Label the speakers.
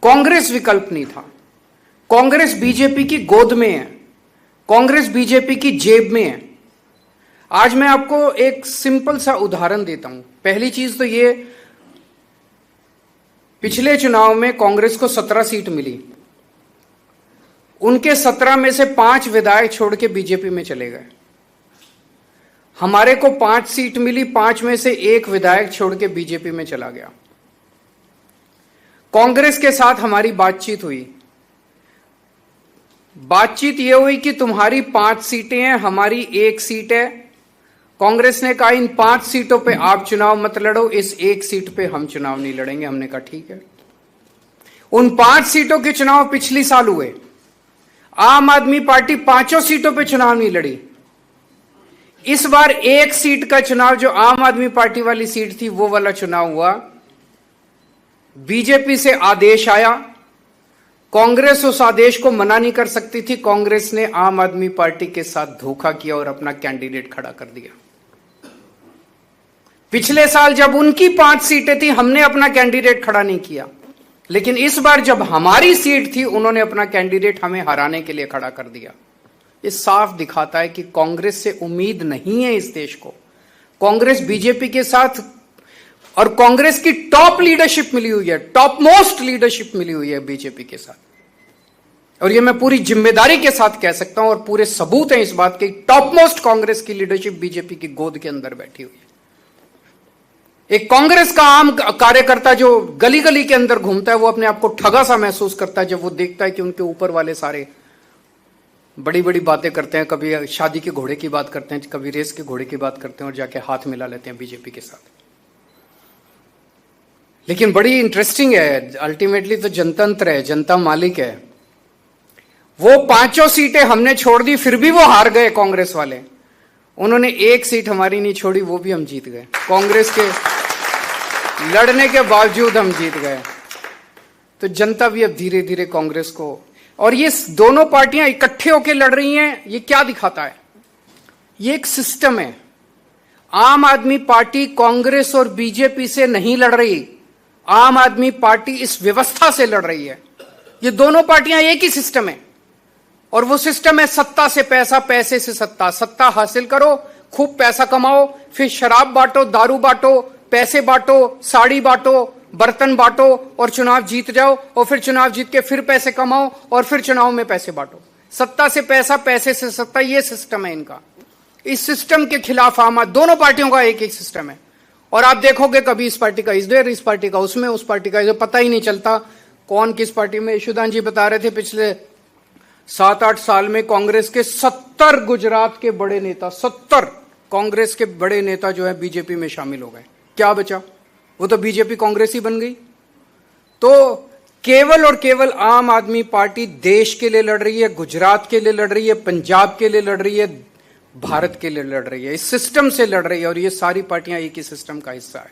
Speaker 1: कांग्रेस विकल्प नहीं था। कांग्रेस बीजेपी की गोद में है, कांग्रेस बीजेपी की जेब में है। आज मैं आपको एक सिंपल सा उदाहरण देता हूं। पहली चीज तो ये, पिछले चुनाव में कांग्रेस को 17 सीट मिली, उनके 17 में से 5 विधायक छोड़ के बीजेपी में चले गए। हमारे को 5 सीट मिली, 5 में से 1 विधायक छोड़ के बीजेपी में चला गया। कांग्रेस के साथ हमारी बातचीत हुई। बातचीत यह हुई कि तुम्हारी 5 सीटें हैं, हमारी 1 सीट है। कांग्रेस ने कहा इन 5 सीटों पे आप चुनाव मत लड़ो, इस 1 सीट पे हम चुनाव नहीं लड़ेंगे। हमने कहा ठीक है। उन 5 सीटों के चुनाव पिछली साल हुए। आम आदमी पार्टी 5 सीटों पे चुनाव नहीं लड़ी। इस बार 1 सीट का चुनाव, जो आम आदमी पार्टी वाली सीट थी, वो वाला चुनाव हुआ। बीजेपी से आदेश आया, कांग्रेस उस आदेश को मना नहीं कर सकती थी। कांग्रेस ने आम आदमी पार्टी के साथ धोखा किया और अपना कैंडिडेट खड़ा कर दिया। पिछले साल जब उनकी 5 सीटें थी, हमने अपना कैंडिडेट खड़ा नहीं किया, लेकिन इस बार जब हमारी सीट थी, उन्होंने अपना कैंडिडेट हमें हराने के लिए खड़ा कर दिया। ये साफ दिखाता है कि कांग्रेस से उम्मीद नहीं है इस देश को। कांग्रेस बीजेपी के साथ, और कांग्रेस की टॉप लीडरशिप मिली हुई है, टॉप मोस्ट लीडरशिप मिली हुई है बीजेपी के साथ। और ये मैं पूरी जिम्मेदारी के साथ कह सकता हूं, और पूरे सबूत हैं इस बात के। टॉप मोस्ट कांग्रेस की लीडरशिप बीजेपी की गोद के अंदर बैठी हुई है। एक कांग्रेस का आम कार्यकर्ता जो गली गली के अंदर घूमता है, वो अपने आप को ठगा सा महसूस करता है जब वो देखता है कि उनके ऊपर वाले सारे बड़ी बड़ी बातें करते हैं। कभी शादी के घोड़े की बात करते हैं, कभी रेस के घोड़े की बात करते हैं, और जाके हाथ मिला लेते हैं बीजेपी के साथ। लेकिन बड़ी इंटरेस्टिंग है, अल्टीमेटली तो जनतंत्र है, जनता मालिक है। वो 5 सीटें हमने छोड़ दी, फिर भी वो हार गए कांग्रेस वाले। उन्होंने 1 सीट हमारी नहीं छोड़ी, वो भी हम जीत गए। कांग्रेस के लड़ने के बावजूद हम जीत गए। तो जनता भी अब धीरे धीरे कांग्रेस को, और ये दोनों पार्टियां इकट्ठे होकर लड़ रही हैं, ये क्या दिखाता है? ये एक सिस्टम है। आम आदमी पार्टी कांग्रेस और बीजेपी से नहीं लड़ रही, आम आदमी पार्टी इस व्यवस्था से लड़ रही है। ये दोनों पार्टियां एक ही सिस्टम है, और वो सिस्टम है सत्ता से पैसा, पैसे से सत्ता। सत्ता हासिल करो, खूब पैसा कमाओ, फिर शराब बांटो, दारू बांटो, पैसे बांटो, साड़ी बांटो, बर्तन बांटो, और चुनाव जीत जाओ, और फिर चुनाव जीत के फिर पैसे कमाओ, और फिर चुनाव में पैसे बांटो। सत्ता से पैसा, पैसे से सत्ता, ये सिस्टम है इनका। इस सिस्टम के खिलाफ दोनों पार्टियों का एक एक सिस्टम है। और आप देखोगे कभी इस पार्टी का इधर, इस पार्टी का उसमें, उस पार्टी का इधर, पता ही नहीं चलता कौन किस पार्टी में। यशोदान जी बता रहे थे पिछले 7-8 साल में कांग्रेस के 70 गुजरात के बड़े नेता, 70 कांग्रेस के बड़े नेता जो है बीजेपी में शामिल हो गए। क्या बचा? वो तो बीजेपी कांग्रेस ही बन गई। तो केवल और केवल आम आदमी पार्टी देश के लिए लड़ रही है, गुजरात के लिए लड़ रही है, पंजाब के लिए लड़ रही है, भारत के लिए लड़ रही है। इस सिस्टम से लड़ रही है, और ये सारी पार्टियां एक ही सिस्टम का हिस्सा है।